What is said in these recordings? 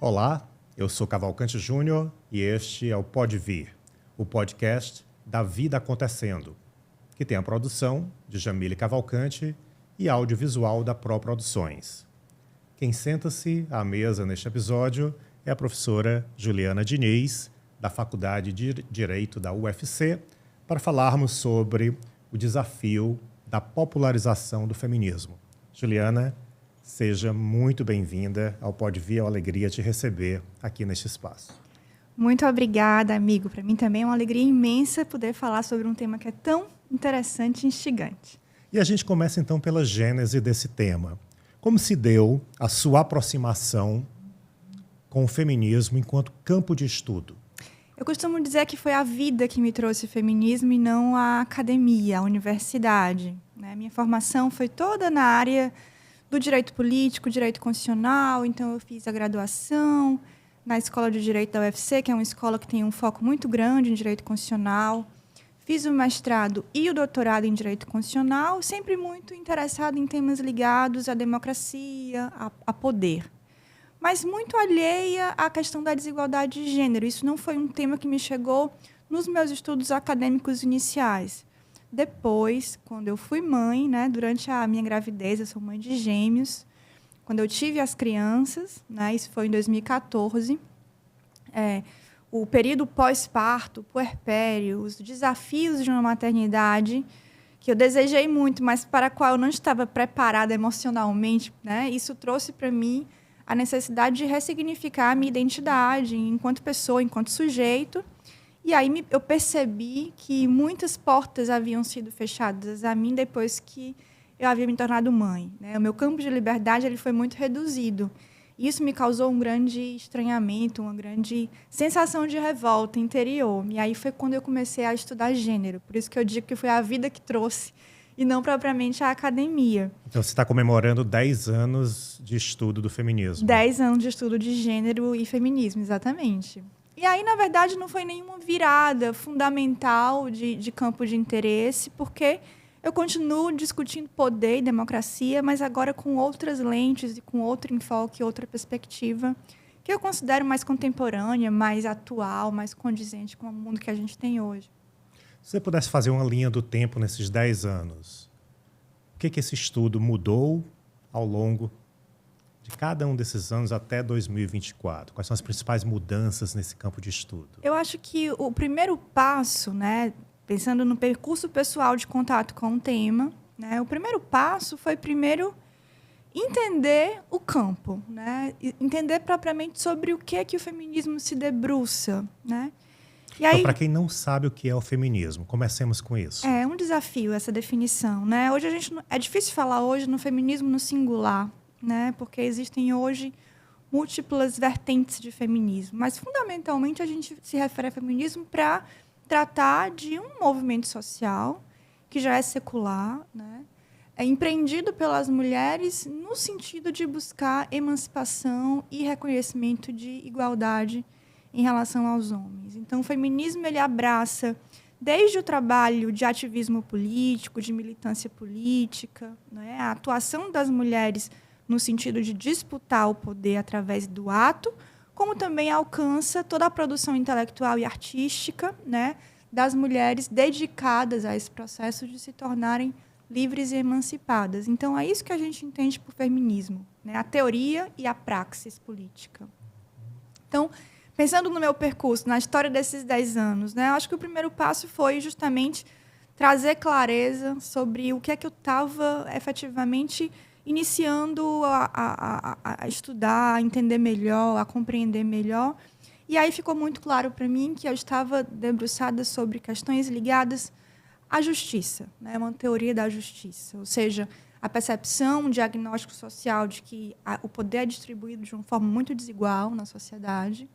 Olá, eu sou Cavalcante Júnior e este é o Pode Vir, o podcast da Vida Acontecendo, que tem a produção de Jamile Cavalcante e audiovisual da Pro Produções. Quem senta-se à mesa neste episódio é a professora Juliana Diniz, da Faculdade de Direito da UFC, para falarmos sobre o desafio da popularização do feminismo. Juliana, seja muito bem-vinda ao Pode Vir, é uma alegria te receber aqui neste espaço. Muito obrigada, amigo. Para mim também é uma alegria imensa poder falar sobre um tema que é tão interessante e instigante. E a gente começa então pela gênese desse tema. Como se deu a sua aproximação com o feminismo enquanto campo de estudo? Eu costumo dizer que foi a vida que me trouxe o feminismo e não a academia, a universidade. Minha formação foi toda na área do direito político, direito constitucional, então eu fiz a graduação na Escola de Direito da UFC, que é uma escola que tem um foco muito grande em direito constitucional. Fiz o mestrado e o doutorado em Direito Constitucional, sempre muito interessado em temas ligados à democracia, a poder. Mas muito alheia à questão da desigualdade de gênero. Isso não foi um tema que me chegou nos meus estudos acadêmicos iniciais. Depois, quando eu fui mãe, durante a minha gravidez, eu sou mãe de gêmeos, quando eu tive as crianças, isso foi em 2014, o período pós-parto, puerpério, os desafios de uma maternidade, que eu desejei muito, mas para a qual eu não estava preparada emocionalmente, isso trouxe para mim a necessidade de ressignificar a minha identidade enquanto pessoa, enquanto sujeito. E aí eu percebi que muitas portas haviam sido fechadas a mim depois que eu havia me tornado mãe. O meu campo de liberdade ele foi muito reduzido. Isso me causou um grande estranhamento, uma grande sensação de revolta interior. E aí foi quando eu comecei a estudar gênero. Por isso que eu digo que foi a vida que trouxe, e não propriamente a academia. Então você está comemorando 10 anos de estudo do feminismo. 10 anos de estudo de gênero e feminismo, exatamente. E aí, na verdade, não foi nenhuma virada fundamental de campo de interesse, porque eu continuo discutindo poder e democracia, mas agora com outras lentes e com outro enfoque, outra perspectiva, que eu considero mais contemporânea, mais atual, mais condizente com o mundo que a gente tem hoje. Se você pudesse fazer uma linha do tempo nesses 10 anos, o que esse estudo mudou ao longo de cada um desses anos até 2024? Quais são as principais mudanças nesse campo de estudo? Eu acho que o primeiro passo, pensando no percurso pessoal de contato com o tema, o primeiro passo foi primeiro entender o campo, entender propriamente sobre o que é que o feminismo se debruça. E aí, então, para quem não sabe o que é o feminismo, comecemos com isso. É um desafio essa definição. Hoje é difícil falar hoje no feminismo no singular, porque existem hoje múltiplas vertentes de feminismo, mas fundamentalmente a gente se refere a feminismo para tratar de um movimento social que já é secular, é empreendido pelas mulheres no sentido de buscar emancipação e reconhecimento de igualdade em relação aos homens. Então, o feminismo ele abraça desde o trabalho de ativismo político, de militância política, a atuação das mulheres no sentido de disputar o poder através do ato, como também alcança toda a produção intelectual e artística, das mulheres dedicadas a esse processo de se tornarem livres e emancipadas. Então, é isso que a gente entende por feminismo, a teoria e a praxis política. Então, pensando no meu percurso, na história desses 10 anos, eu acho que o primeiro passo foi justamente trazer clareza sobre o que é que eu estava efetivamente iniciando a estudar, a entender melhor, a compreender melhor. E aí ficou muito claro para mim que eu estava debruçada sobre questões ligadas à justiça, uma teoria da justiça, ou seja, a percepção, um diagnóstico social de que o poder é distribuído de uma forma muito desigual na sociedade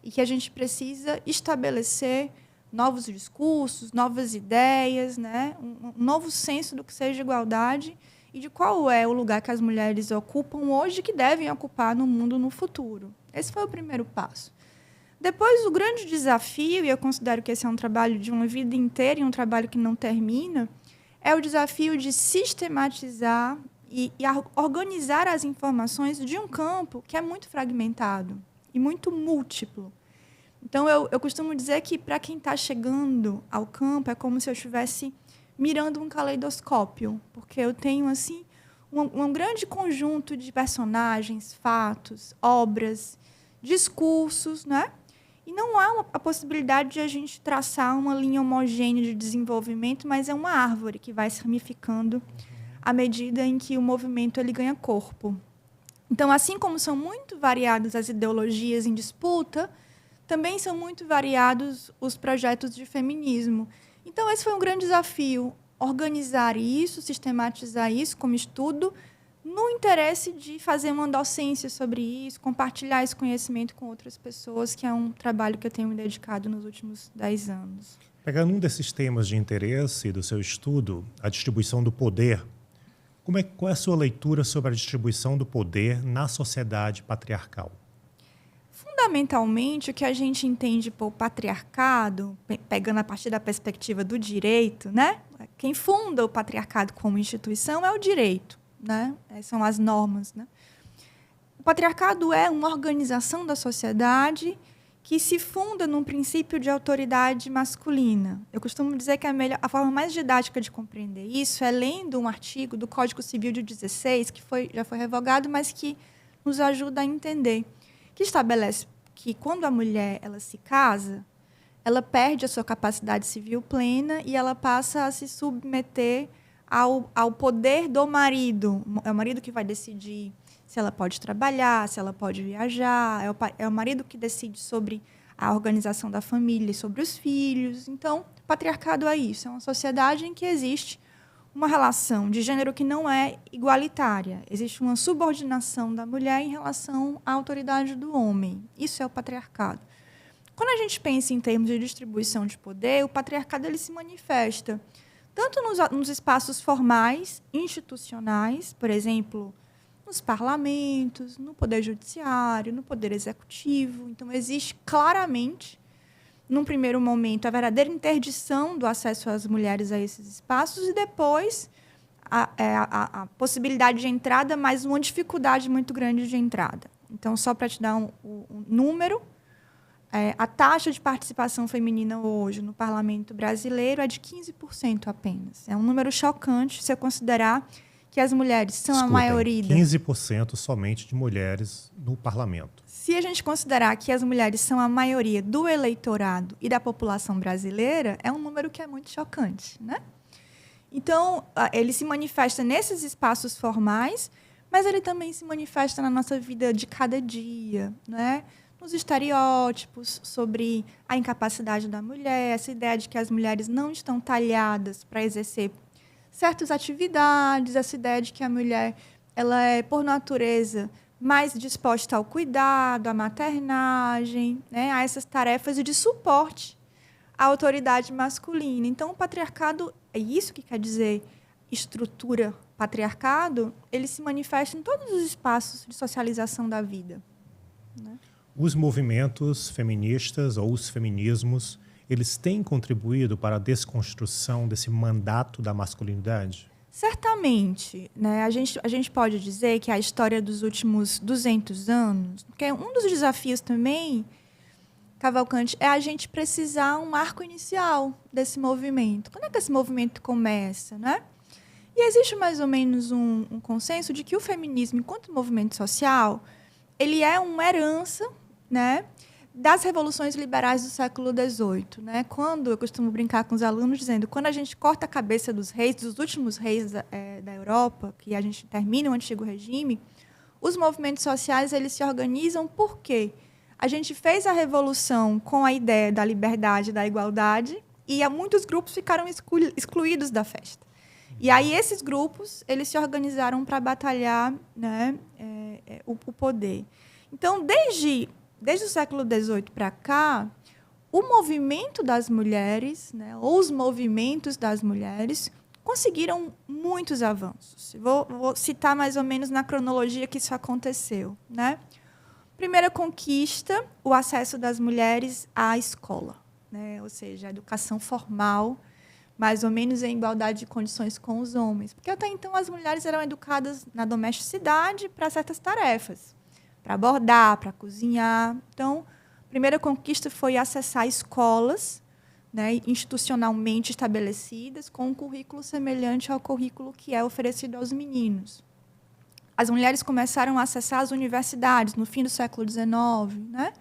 e que a gente precisa estabelecer novos discursos, novas ideias, um novo senso do que seja igualdade e de qual é o lugar que as mulheres ocupam hoje e que devem ocupar no mundo no futuro. Esse foi o primeiro passo. Depois, o grande desafio, e eu considero que esse é um trabalho de uma vida inteira e um trabalho que não termina, é o desafio de sistematizar e organizar as informações de um campo que é muito fragmentado e muito múltiplo. Então, eu costumo dizer que, para quem está chegando ao campo, é como se eu estivesse mirando um caleidoscópio, porque eu tenho assim um grande conjunto de personagens, fatos, obras, discursos, né? E não há a possibilidade de a gente traçar uma linha homogênea de desenvolvimento, mas é uma árvore que vai se ramificando à medida em que o movimento ele ganha corpo. Então, assim como são muito variadas as ideologias em disputa, também são muito variados os projetos de feminismo. Então, esse foi um grande desafio, organizar isso, sistematizar isso como estudo, no interesse de fazer uma docência sobre isso, compartilhar esse conhecimento com outras pessoas, que é um trabalho que eu tenho me dedicado nos últimos 10 anos. Pegando um desses temas de interesse do seu estudo, a distribuição do poder, qual é a sua leitura sobre a distribuição do poder na sociedade patriarcal? Fundamentalmente, o que a gente entende por patriarcado, pegando a partir da perspectiva do direito, né? Quem funda o patriarcado como instituição é o direito, né? São as normas, né? O patriarcado é uma organização da sociedade que se funda num princípio de autoridade masculina. Eu costumo dizer que a forma mais didática de compreender isso é lendo um artigo do Código Civil de 16, que já foi revogado, mas que nos ajuda a entender, que estabelece que quando a mulher ela se casa, ela perde a sua capacidade civil plena e ela passa a se submeter ao poder do marido. É o marido que vai decidir se ela pode trabalhar, se ela pode viajar. É o marido que decide sobre a organização da família e sobre os filhos. Então, o patriarcado é isso. É uma sociedade em que existe uma relação de gênero que não é igualitária. Existe uma subordinação da mulher em relação à autoridade do homem. Isso é o patriarcado. Quando a gente pensa em termos de distribuição de poder, o patriarcado ele se manifesta tanto nos espaços formais, institucionais, por exemplo, nos parlamentos, no poder judiciário, no poder executivo. Então, existe claramente, num primeiro momento, a verdadeira interdição do acesso às mulheres a esses espaços e depois a possibilidade de entrada, mas uma dificuldade muito grande de entrada. Então, só para te dar um número, a taxa de participação feminina hoje no parlamento brasileiro é de 15% apenas. É um número chocante se eu considerar que as mulheres são a maioria. 15% somente de mulheres no parlamento. Se a gente considerar que as mulheres são a maioria do eleitorado e da população brasileira, é um número que é muito chocante, né? Então, ele se manifesta nesses espaços formais, mas ele também se manifesta na nossa vida de cada dia, né? Nos estereótipos sobre a incapacidade da mulher, essa ideia de que as mulheres não estão talhadas para exercer certas atividades, essa ideia de que a mulher ela é, por natureza, mais disposta ao cuidado, à maternagem, né, a essas tarefas de suporte à autoridade masculina. Então, o patriarcado, é isso que quer dizer estrutura patriarcado, ele se manifesta em todos os espaços de socialização da vida, né? Os movimentos feministas ou os feminismos, eles têm contribuído para a desconstrução desse mandato da masculinidade? Certamente, né? A gente pode dizer que a história dos últimos 200 anos, porque um dos desafios também, Cavalcante, é a gente precisar um marco inicial desse movimento. Quando é que esse movimento começa, né? E existe mais ou menos um consenso de que o feminismo, enquanto movimento social, ele é uma herança, né, das revoluções liberais do século XVIII, né? Quando eu costumo brincar com os alunos dizendo, quando a gente corta a cabeça dos reis, dos últimos reis da Europa, que a gente termina o antigo regime, os movimentos sociais eles se organizam porque a gente fez a revolução com a ideia da liberdade, da igualdade, e muitos grupos ficaram excluídos da festa. E aí esses grupos eles se organizaram para batalhar, né, o poder. Então, desde o século XVIII para cá, o movimento das mulheres, né, ou os movimentos das mulheres, conseguiram muitos avanços. Vou citar mais ou menos na cronologia que isso aconteceu, né? Primeira conquista, o acesso das mulheres à escola, né? Ou seja, a educação formal mais ou menos em igualdade de condições com os homens. Porque até então as mulheres eram educadas na domesticidade para certas tarefas, para bordar, para cozinhar. Então, a primeira conquista foi acessar escolas, né, institucionalmente estabelecidas, com um currículo semelhante ao currículo que é oferecido aos meninos. As mulheres começaram a acessar as universidades no fim do século XIX, né?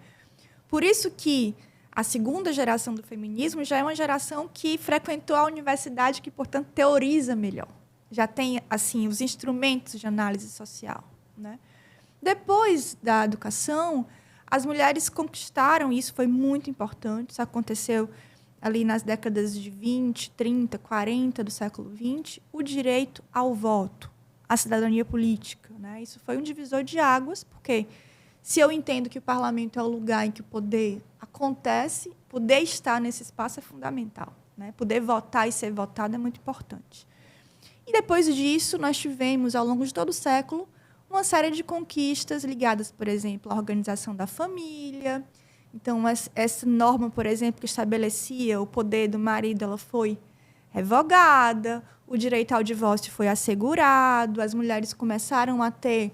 Por isso que a segunda geração do feminismo já é uma geração que frequentou a universidade, que, portanto, teoriza melhor. Já tem assim os instrumentos de análise social, né? Depois da educação, as mulheres conquistaram, e isso foi muito importante, isso aconteceu ali nas décadas de 20, 30, 40 do século XX, o direito ao voto, à cidadania política, né? Isso foi um divisor de águas, porque se eu entendo que o parlamento é o lugar em que o poder acontece, poder estar nesse espaço é fundamental, né? Poder votar e ser votado é muito importante. E depois disso, nós tivemos, ao longo de todo o século, uma série de conquistas ligadas, por exemplo, à organização da família. Então, essa norma, por exemplo, que estabelecia o poder do marido, ela foi revogada, o direito ao divórcio foi assegurado, as mulheres começaram a ter,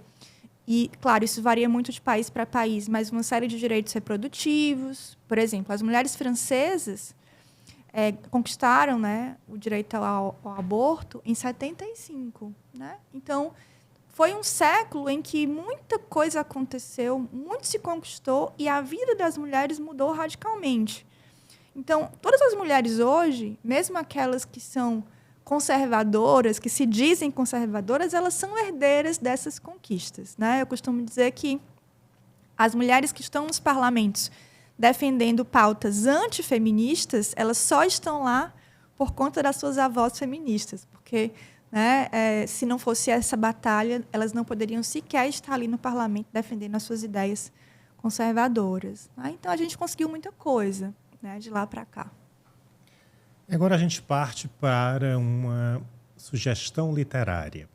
e, claro, isso varia muito de país para país, mas uma série de direitos reprodutivos. Por exemplo, as mulheres francesas conquistaram, né, o direito ao aborto em 75. Né? Então, foi um século em que muita coisa aconteceu, muito se conquistou e a vida das mulheres mudou radicalmente. Então, todas as mulheres hoje, mesmo aquelas que são conservadoras, que se dizem conservadoras, elas são herdeiras dessas conquistas. Né? Eu costumo dizer que as mulheres que estão nos parlamentos defendendo pautas antifeministas, elas só estão lá por conta das suas avós feministas, porque... né? Se não fosse essa batalha, elas não poderiam sequer estar ali no parlamento defendendo as suas ideias conservadoras. Né? Então, a gente conseguiu muita coisa, né, de lá para cá. Agora a gente parte para uma sugestão literária.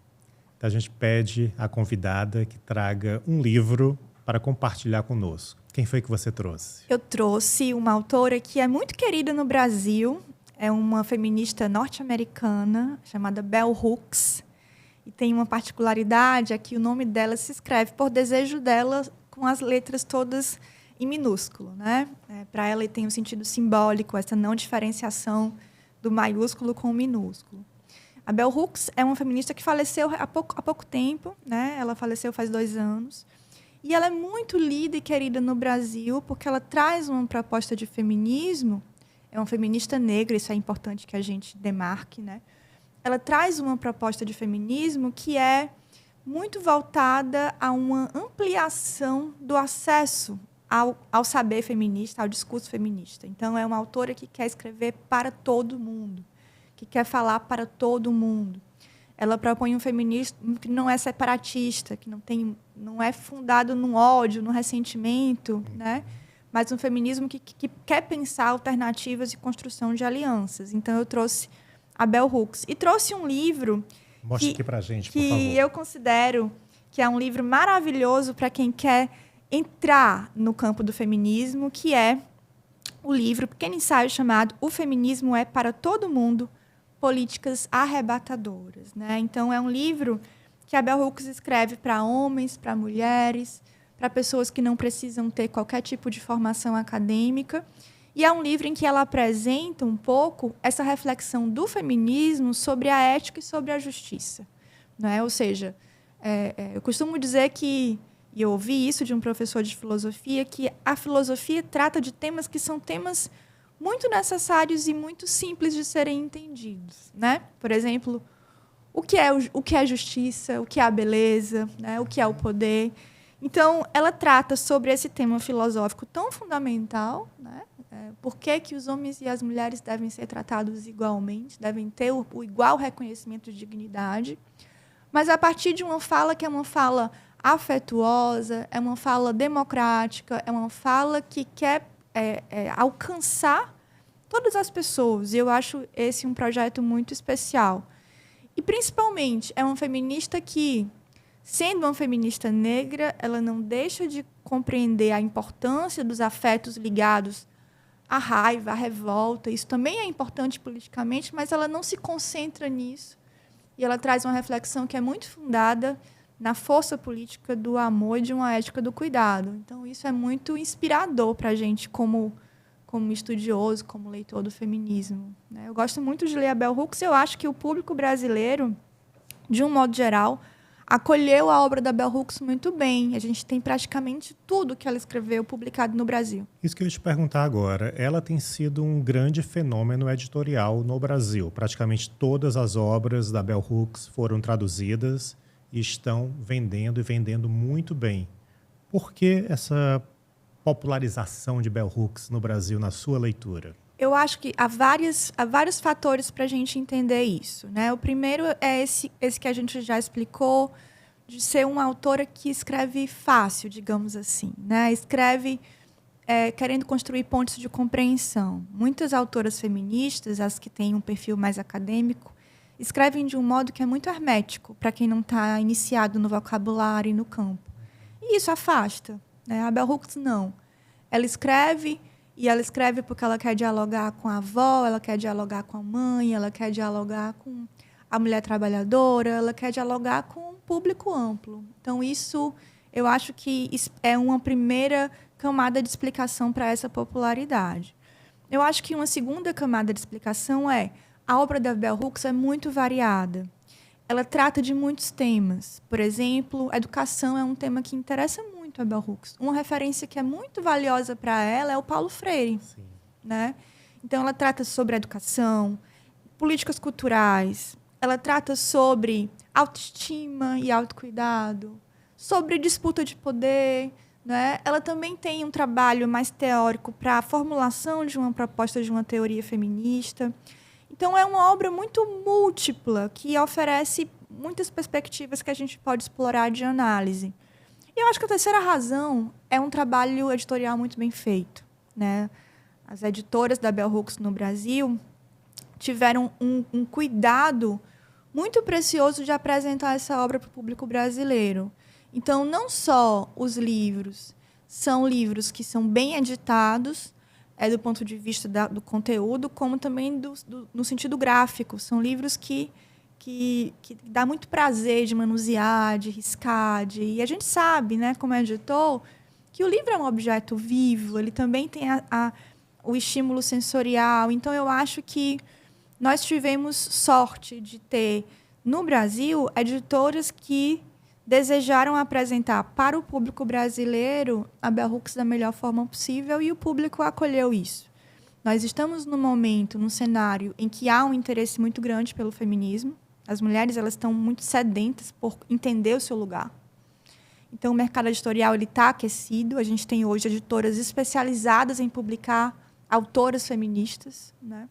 Então, a gente pede à convidada que traga um livro para compartilhar conosco. Quem foi que você trouxe? Eu trouxe uma autora que é muito querida no Brasil. É uma feminista norte-americana chamada Bell Hooks. E tem uma particularidade, é que o nome dela se escreve por desejo dela, com as letras todas em minúsculo. Né? Para ela tem um sentido simbólico, essa não diferenciação do maiúsculo com o minúsculo. A Bell Hooks é uma feminista que faleceu há pouco tempo. Né? Ela faleceu faz 2 anos. E ela é muito lida e querida no Brasil porque ela traz uma proposta de feminismo. É uma feminista negra, isso é importante que a gente demarque, né? Ela traz uma proposta de feminismo que é muito voltada a uma ampliação do acesso ao saber feminista, ao discurso feminista. Então, é uma autora que quer escrever para todo mundo, que quer falar para todo mundo. Ela propõe um feminismo que não é separatista, que não é fundado no ódio, no ressentimento, né? Mas um feminismo que quer pensar alternativas e construção de alianças. Então, eu trouxe a Bell Hooks. E trouxe um livro... Mostre aqui para a gente, por favor. Que eu considero que é um livro maravilhoso para quem quer entrar no campo do feminismo, que é o livro, pequeno ensaio chamado O Feminismo é para Todo Mundo, Políticas Arrebatadoras. Né? Então, é um livro que a Bell Hooks escreve para homens, para mulheres, para pessoas que não precisam ter qualquer tipo de formação acadêmica. E é um livro em que ela apresenta um pouco essa reflexão do feminismo sobre a ética e sobre a justiça. Né? Ou seja, eu costumo dizer que, e eu ouvi isso de um professor de filosofia, que a filosofia trata de temas que são temas muito necessários e muito simples de serem entendidos. Né? Por exemplo, o que é justiça, o que é a beleza, né? O que é o poder. Então, ela trata sobre esse tema filosófico tão fundamental, né? Por que os homens e as mulheres devem ser tratados igualmente, devem ter o igual reconhecimento de dignidade, mas a partir de uma fala que é uma fala afetuosa, é uma fala democrática, é uma fala que quer alcançar todas as pessoas. E eu acho esse um projeto muito especial. E, principalmente, é uma feminista que, sendo uma feminista negra, ela não deixa de compreender a importância dos afetos ligados a raiva, a revolta. Isso também é importante politicamente, mas ela não se concentra nisso. E ela traz uma reflexão que é muito fundada na força política do amor e de uma ética do cuidado. Então, isso é muito inspirador para a gente como estudioso, como leitor do feminismo, né? Eu gosto muito de ler a Bell Hooks. Eu acho que o público brasileiro, de um modo geral, acolheu a obra da Bell Hooks muito bem. A gente tem praticamente tudo que ela escreveu publicado no Brasil. Isso que eu ia te perguntar agora. Ela tem sido um grande fenômeno editorial no Brasil. Praticamente todas as obras da Bell Hooks foram traduzidas e estão vendendo e vendendo muito bem. Por que essa popularização de Bell Hooks no Brasil, na sua leitura? Eu acho que há vários fatores para a gente entender isso, né? O primeiro é esse que a gente já explicou, de ser uma autora que escreve fácil, digamos assim, né? Escreve querendo construir pontos de compreensão. Muitas autoras feministas, as que têm um perfil mais acadêmico, escrevem de um modo que é muito hermético para quem não está iniciado no vocabulário e no campo. E isso afasta, né? A Bell Hooks não. Ela escreve, e ela escreve porque ela quer dialogar com a avó, ela quer dialogar com a mãe, ela quer dialogar com a mulher trabalhadora, ela quer dialogar com um público amplo. Então, isso, eu acho que é uma primeira camada de explicação para essa popularidade. Eu acho que uma segunda camada de explicação é a obra da Bell Hooks é muito variada. Ela trata de muitos temas. Por exemplo, educação é um tema que interessa muito a Bell Hooks. Uma referência que é muito valiosa para ela é o Paulo Freire. Sim. Né? Então, ela trata sobre educação, políticas culturais, ela trata sobre autoestima e autocuidado, sobre disputa de poder. Né? Ela também tem um trabalho mais teórico para a formulação de uma proposta de uma teoria feminista. Então, é uma obra muito múltipla, que oferece muitas perspectivas que a gente pode explorar de análise. E eu acho que a terceira razão é um trabalho editorial muito bem feito. Né? As editoras da Bell Hooks no Brasil tiveram um cuidado muito precioso de apresentar essa obra para o público brasileiro. Então, não só os livros são livros que são bem editados, do ponto de vista do conteúdo, como também no sentido gráfico. São livros que dá muito prazer de manusear, de riscar. E a gente sabe, né, como editor, que o livro é um objeto vivo, ele também tem o estímulo sensorial. Então, eu acho que nós tivemos sorte de ter, no Brasil, editoras que desejaram apresentar para o público brasileiro a Bell Hooks da melhor forma possível, e o público acolheu isso. Nós estamos num momento, num cenário em que há um interesse muito grande pelo feminismo. As mulheres, elas estão muito sedentas por entender o seu lugar. Então, o mercado editorial está aquecido. A gente tem hoje editoras especializadas em publicar autoras feministas. Né?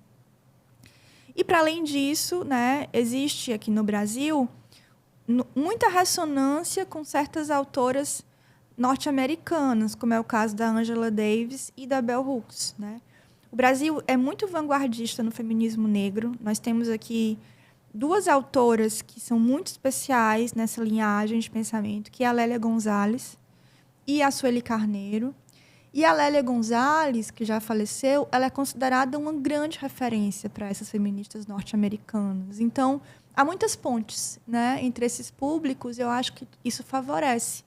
E, para além disso, né, existe aqui no Brasil muita ressonância com certas autoras norte-americanas, como é o caso da Angela Davis e da Bell Hooks. Né? O Brasil é muito vanguardista no feminismo negro. Nós temos aqui duas autoras que são muito especiais nessa linhagem de pensamento, que é a Lélia Gonzalez e a Sueli Carneiro. E a Lélia Gonzalez, que já faleceu, ela é considerada uma grande referência para essas feministas norte-americanas. Então, há muitas pontes, né, entre esses públicos, e eu acho que isso favorece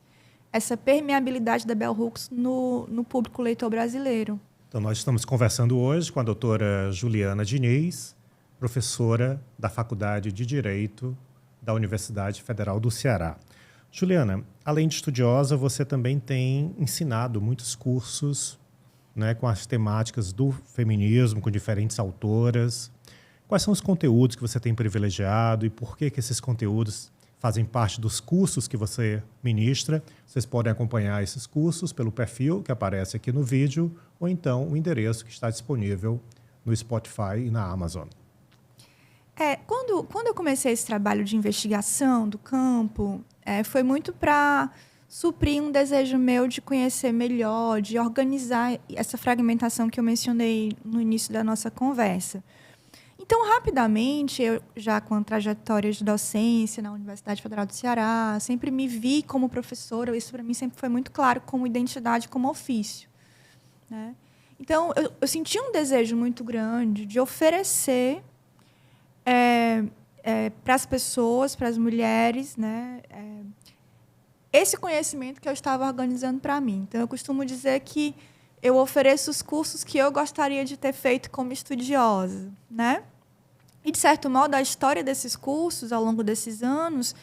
essa permeabilidade da Bell Hooks no público leitor brasileiro. Então, nós estamos conversando hoje com a doutora Juliana Diniz, professora da Faculdade de Direito da Universidade Federal do Ceará. Juliana, além de estudiosa, você também tem ensinado muitos cursos, né, com as temáticas do feminismo, com diferentes autoras. Quais são os conteúdos que você tem privilegiado e por que esses conteúdos fazem parte dos cursos que você ministra? Vocês podem acompanhar esses cursos pelo perfil que aparece aqui no vídeo ou então o endereço que está disponível no Spotify e na Amazon. Quando eu comecei esse trabalho de investigação do campo, foi muito para suprir um desejo meu de conhecer melhor, de organizar essa fragmentação que eu mencionei no início da nossa conversa. Então, rapidamente, eu já com a trajetória de docência na Universidade Federal do Ceará, sempre me vi como professora. Isso, para mim, sempre foi muito claro, como identidade, como ofício. Né? Então, eu senti um desejo muito grande de oferecer para as pessoas, para as mulheres, né, esse conhecimento que eu estava organizando para mim. Então, eu costumo dizer que eu ofereço os cursos que eu gostaria de ter feito como estudiosa, né? E, de certo modo, a história desses cursos, ao longo desses anos,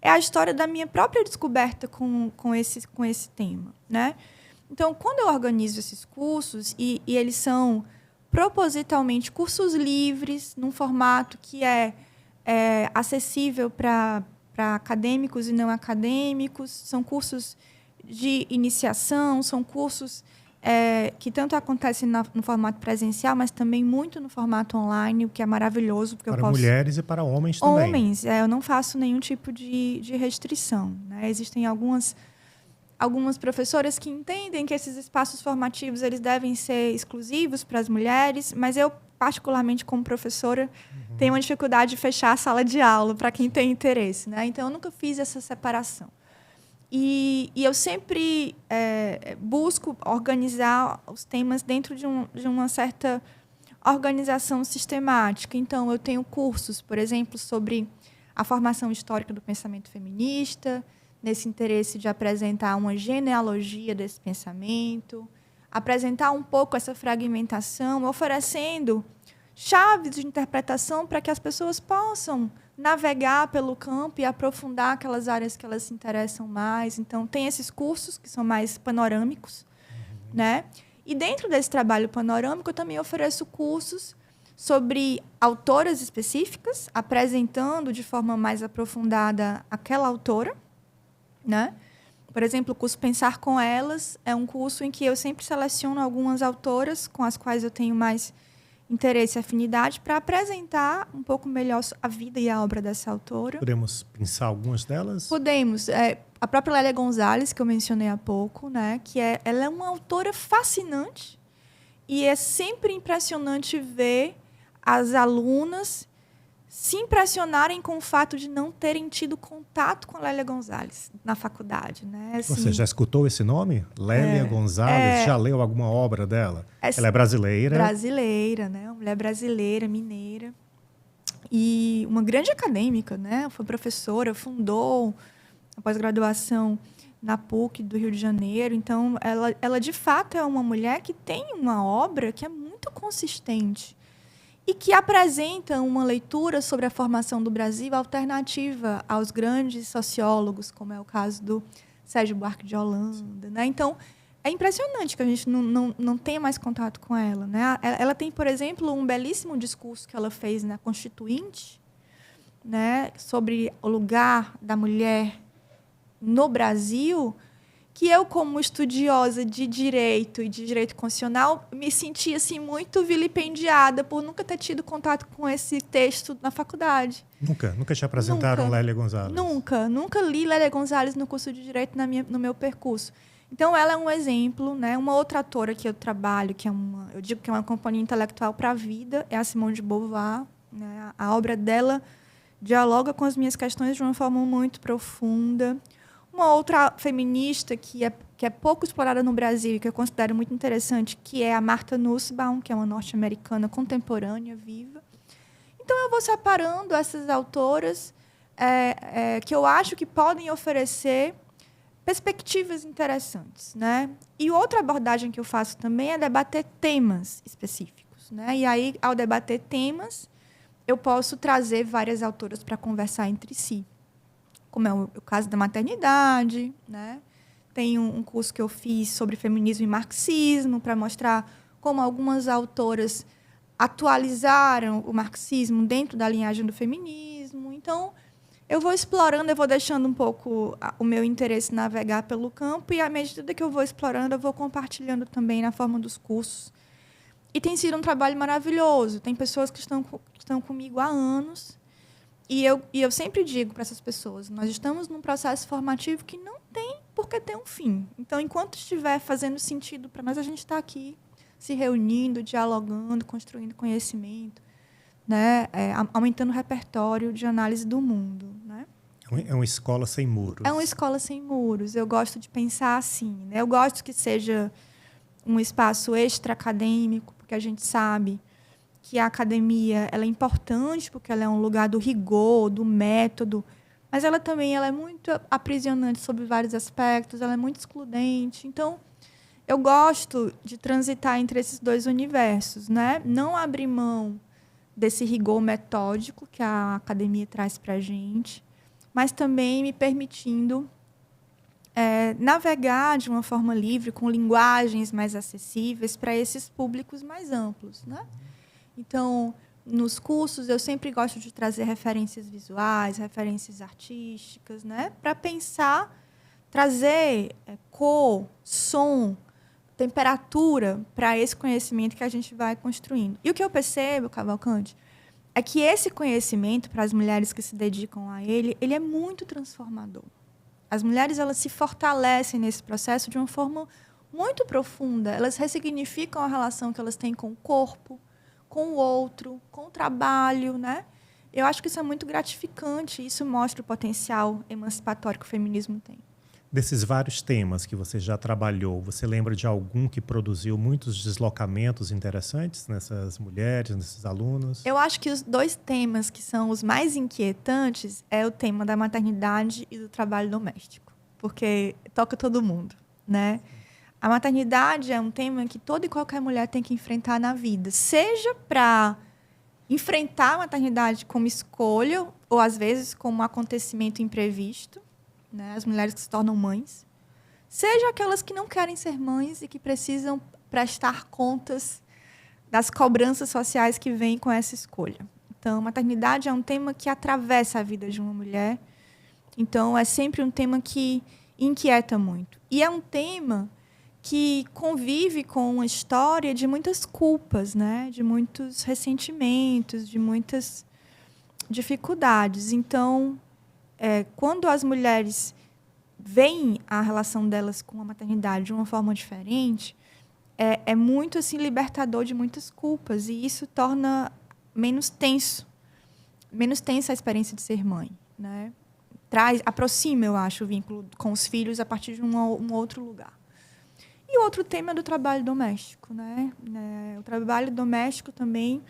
é a história da minha própria descoberta com esse tema, né? Então, quando eu organizo esses cursos, e eles são propositalmente cursos livres, num formato que é acessível para acadêmicos e não acadêmicos, são cursos de iniciação, são cursos que tanto acontecem no formato presencial, mas também muito no formato online, o que é maravilhoso. Porque para mulheres e para homens também. Homens, eu não faço nenhum tipo de restrição, né? Existem algumas professoras que entendem que esses espaços formativos eles devem ser exclusivos para as mulheres, mas eu, particularmente como professora, tenho uma dificuldade de fechar a sala de aula para quem tem interesse, né? Então, eu nunca fiz essa separação. E eu sempre busco organizar os temas dentro de uma certa organização sistemática. Então, eu tenho cursos, por exemplo, sobre a formação histórica do pensamento feminista, nesse interesse de apresentar uma genealogia desse pensamento, apresentar um pouco essa fragmentação, oferecendo chaves de interpretação para que as pessoas possam navegar pelo campo e aprofundar aquelas áreas que elas se interessam mais. Então, tem esses cursos que são mais panorâmicos, né? E dentro desse trabalho panorâmico, eu também ofereço cursos sobre autoras específicas, apresentando de forma mais aprofundada aquela autora, né? Por exemplo, o curso Pensar com Elas é um curso em que eu sempre seleciono algumas autoras com as quais eu tenho mais interesse e afinidade para apresentar um pouco melhor a vida e a obra dessa autora. Podemos pensar algumas delas? Podemos. A própria Lélia Gonzalez, que eu mencionei há pouco, né? Ela é uma autora fascinante e é sempre impressionante ver as alunas se impressionarem com o fato de não terem tido contato com a Lélia Gonzalez na faculdade, né? Assim, você já escutou esse nome? Lélia Gonzalez? Já leu alguma obra dela? Ela é brasileira. Brasileira, né? Uma mulher brasileira, mineira. E uma grande acadêmica, né? Foi professora, fundou a pós-graduação na PUC do Rio de Janeiro. Então, ela de fato é uma mulher que tem uma obra que é muito consistente e que apresenta uma leitura sobre a formação do Brasil alternativa aos grandes sociólogos, como é o caso do Sérgio Buarque de Holanda, né? Então, é impressionante que a gente não tenha mais contato com ela, né? Ela tem, por exemplo, um belíssimo discurso que ela fez na Constituinte, né, sobre o lugar da mulher no Brasil, que eu, como estudiosa de direito e de direito constitucional, me senti assim, muito vilipendiada por nunca ter tido contato com esse texto na faculdade. Nunca te apresentaram Lélia Gonzalez? Nunca li Lélia Gonzalez no curso de Direito no meu percurso. Então, ela é um exemplo, né? Uma outra autora que eu trabalho, eu digo que é uma companhia intelectual para a vida, é a Simone de Beauvoir, né? A obra dela dialoga com as minhas questões de uma forma muito profunda. Uma outra feminista que é pouco explorada no Brasil e que eu considero muito interessante, que é a Martha Nussbaum, que é uma norte-americana contemporânea, viva. Então, eu vou separando essas autoras que eu acho que podem oferecer perspectivas interessantes, né? E outra abordagem que eu faço também é debater temas específicos, né? E aí, ao debater temas, eu posso trazer várias autoras para conversar entre si, como é o caso da maternidade, né? Tem um curso que eu fiz sobre feminismo e marxismo para mostrar como algumas autoras atualizaram o marxismo dentro da linhagem do feminismo. Então, eu vou explorando, eu vou deixando um pouco o meu interesse navegar pelo campo e, à medida que eu vou explorando, eu vou compartilhando também na forma dos cursos. E tem sido um trabalho maravilhoso. Tem pessoas que estão comigo há anos e eu sempre digo para essas pessoas, nós estamos num processo formativo que não tem por que ter um fim. Então, enquanto estiver fazendo sentido para nós, a gente está aqui se reunindo, dialogando, construindo conhecimento, né? Aumentando o repertório de análise do mundo, né? É uma escola sem muros. É uma escola sem muros. Eu gosto de pensar assim, né? Eu gosto que seja um espaço extra-acadêmico, porque a gente sabe que a academia ela é importante, porque ela é um lugar do rigor, do método, mas ela também ela é muito aprisionante sobre vários aspectos, ela é muito excludente. Então, eu gosto de transitar entre esses dois universos, né? Não abrir mão desse rigor metódico que a academia traz para a gente, mas também me permitindo navegar de uma forma livre, com linguagens mais acessíveis para esses públicos mais amplos, né? Então, nos cursos, eu sempre gosto de trazer referências visuais, referências artísticas, né? Para pensar, trazer cor, som, temperatura para esse conhecimento que a gente vai construindo. E o que eu percebo, Cavalcante, é que esse conhecimento, para as mulheres que se dedicam a ele, ele é muito transformador. As mulheres elas se fortalecem nesse processo de uma forma muito profunda. Elas ressignificam a relação que elas têm com o corpo, com o outro, com o trabalho, né? Eu acho que isso é muito gratificante. Isso mostra o potencial emancipatório que o feminismo tem. Desses vários temas que você já trabalhou, você lembra de algum que produziu muitos deslocamentos interessantes nessas mulheres, nesses alunos? Eu acho que os dois temas que são os mais inquietantes é o tema da maternidade e do trabalho doméstico, porque toca todo mundo, né? A maternidade é um tema que toda e qualquer mulher tem que enfrentar na vida, seja para enfrentar a maternidade como escolha ou, às vezes, como um acontecimento imprevisto, né? As mulheres que se tornam mães, seja aquelas que não querem ser mães e que precisam prestar contas das cobranças sociais que vêm com essa escolha. Então, maternidade é um tema que atravessa a vida de uma mulher. Então, é sempre um tema que inquieta muito. E é um tema que convive com uma história de muitas culpas, né? De muitos ressentimentos, de muitas dificuldades. Então, quando as mulheres veem a relação delas com a maternidade de uma forma diferente, é muito assim, libertador de muitas culpas. E isso torna menos tensa a experiência de ser mãe, né? Aproxima, eu acho, o vínculo com os filhos a partir de um outro lugar. E o outro tema é do trabalho doméstico, né? O trabalho doméstico também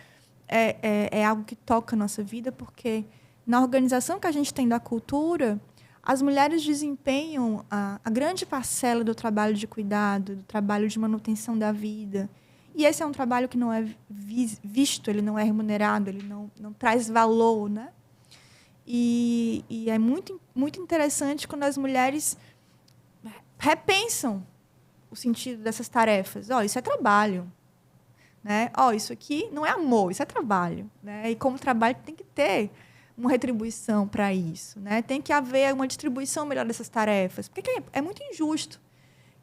é algo que toca a nossa vida, porque na organização que a gente tem da cultura, as mulheres desempenham a grande parcela do trabalho de cuidado, do trabalho de manutenção da vida. E esse é um trabalho que não é visto, ele não é remunerado, ele não traz valor, né? E é muito, muito interessante quando as mulheres repensam o sentido dessas tarefas. Isso é trabalho, né? Isso aqui não é amor, isso é trabalho, né? E como trabalho tem que ter uma retribuição para isso, né? Tem que haver uma distribuição melhor dessas tarefas, porque é muito injusto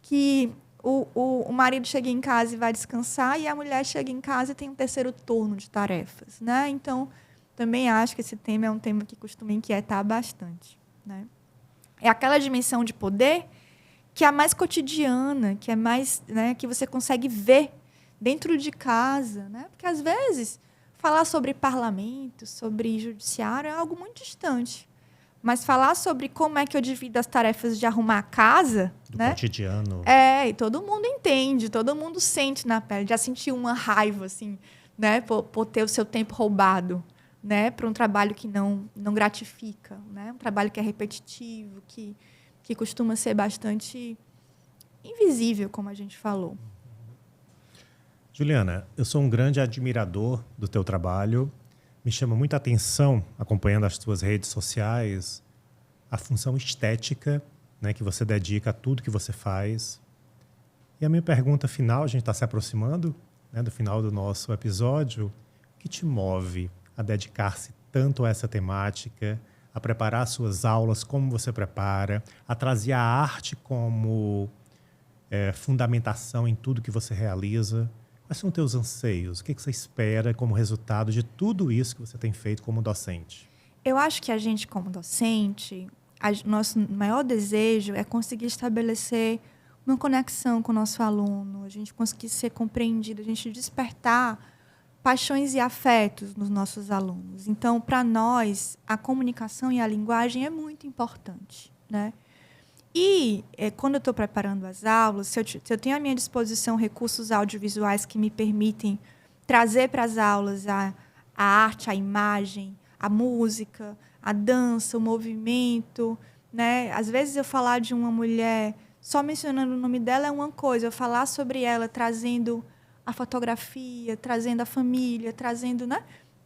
que o marido chegue em casa e vai descansar e a mulher chega em casa e tem um terceiro turno de tarefas, né? Então, também acho que esse tema é um tema que costuma inquietar bastante, né? É aquela dimensão de poder que é a mais cotidiana, que é mais, né, que você consegue ver dentro de casa, né? Porque às vezes falar sobre parlamento, sobre judiciário é algo muito distante. Mas falar sobre como é que eu divido as tarefas de arrumar a casa, do né? cotidiano. E todo mundo entende, todo mundo sente na pele, já sentiu uma raiva, assim, né? Por ter o seu tempo roubado, né? Para um trabalho que não gratifica, né? Um trabalho que é repetitivo, que costuma ser bastante invisível, como a gente falou. Juliana, eu sou um grande admirador do teu trabalho. Me chama muita atenção, acompanhando as tuas redes sociais, a função estética, né, que você dedica a tudo que você faz. E a minha pergunta final, a gente está se aproximando, né, do final do nosso episódio, o que te move a dedicar-se tanto a essa temática, a preparar suas aulas como você prepara, a trazer a arte como fundamentação em tudo que você realiza? Quais são os teus anseios? O que você espera como resultado de tudo isso que você tem feito como docente? Eu acho que a gente, como docente, nosso maior desejo é conseguir estabelecer uma conexão com o nosso aluno, a gente conseguir ser compreendido, a gente despertar paixões e afetos nos nossos alunos. Então, para nós, a comunicação e a linguagem é muito importante, né? E quando eu estou preparando as aulas, se eu tenho à minha disposição recursos audiovisuais que me permitem trazer para as aulas a arte, a imagem, a música, a dança, o movimento, né? Às vezes eu falar de uma mulher só mencionando o nome dela é uma coisa, eu falar sobre ela trazendo a fotografia, trazendo a família, trazendo, né?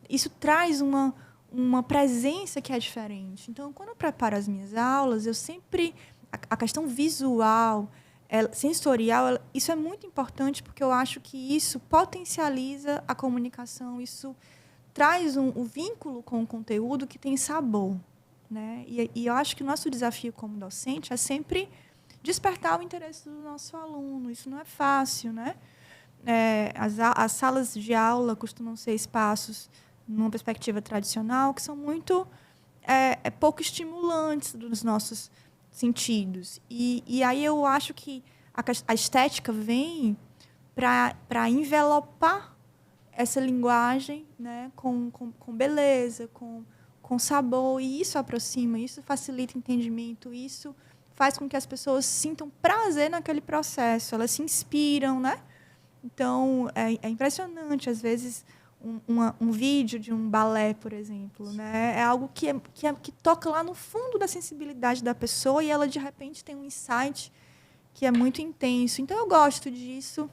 Isso traz uma presença que é diferente. Então, quando eu preparo as minhas aulas, eu sempre... A questão visual, sensorial, isso é muito importante porque eu acho que isso potencializa a comunicação, isso traz um vínculo com o conteúdo que tem sabor, né? E eu acho que o nosso desafio como docente é sempre despertar o interesse do nosso aluno. Isso não é fácil, né? As salas de aula costumam ser espaços, numa perspectiva tradicional, que são muito pouco estimulantes dos nossos sentidos. E aí eu acho que a estética vem para envelopar essa linguagem, né, com beleza, com sabor, e isso aproxima, isso facilita o entendimento, isso faz com que as pessoas sintam prazer naquele processo, elas se inspiram, né? Então, é impressionante, às vezes, um vídeo de um balé, por exemplo, né? É algo que toca lá no fundo da sensibilidade da pessoa e ela, de repente, tem um insight que é muito intenso. Então, eu gosto disso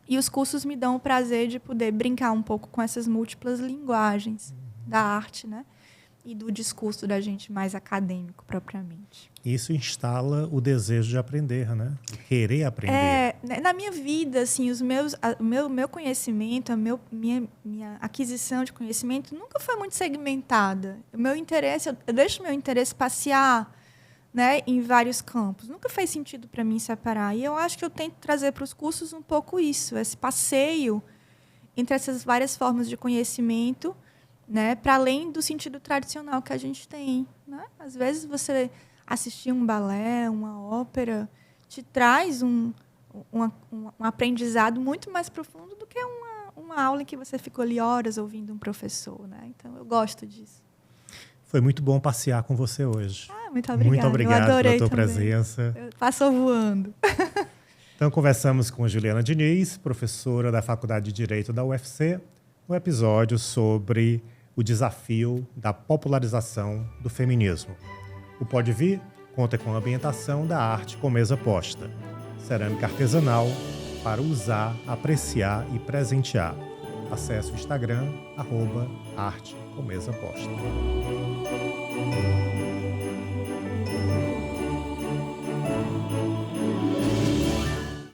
e os cursos me dão o prazer de poder brincar um pouco com essas múltiplas linguagens da arte, né? E do discurso da gente mais acadêmico, propriamente. Isso instala o desejo de aprender, né? De querer aprender. Na minha vida, assim, o meu conhecimento, minha aquisição de conhecimento nunca foi muito segmentada. O meu interesse, eu deixo meu interesse passear, né, em vários campos. Nunca fez sentido para mim separar. E eu acho que eu tento trazer para os cursos um pouco isso, esse passeio entre essas várias formas de conhecimento, né, para além do sentido tradicional que a gente tem, né? Às vezes você assistir um balé, uma ópera, te traz um aprendizado muito mais profundo do que uma aula em que você ficou ali horas ouvindo um professor, né? Então, eu gosto disso. Foi muito bom passear com você hoje. Muito obrigada. Muito obrigado eu adorei pela tua também. presença. Passou voando. Então, conversamos com Juliana Diniz, professora da Faculdade de Direito da UFC, um episódio sobre o desafio da popularização do feminismo. O Pode Vir conta com a ambientação da arte com mesa posta, cerâmica artesanal para usar, apreciar e presentear. Acesse o Instagram, @artecomesaposta.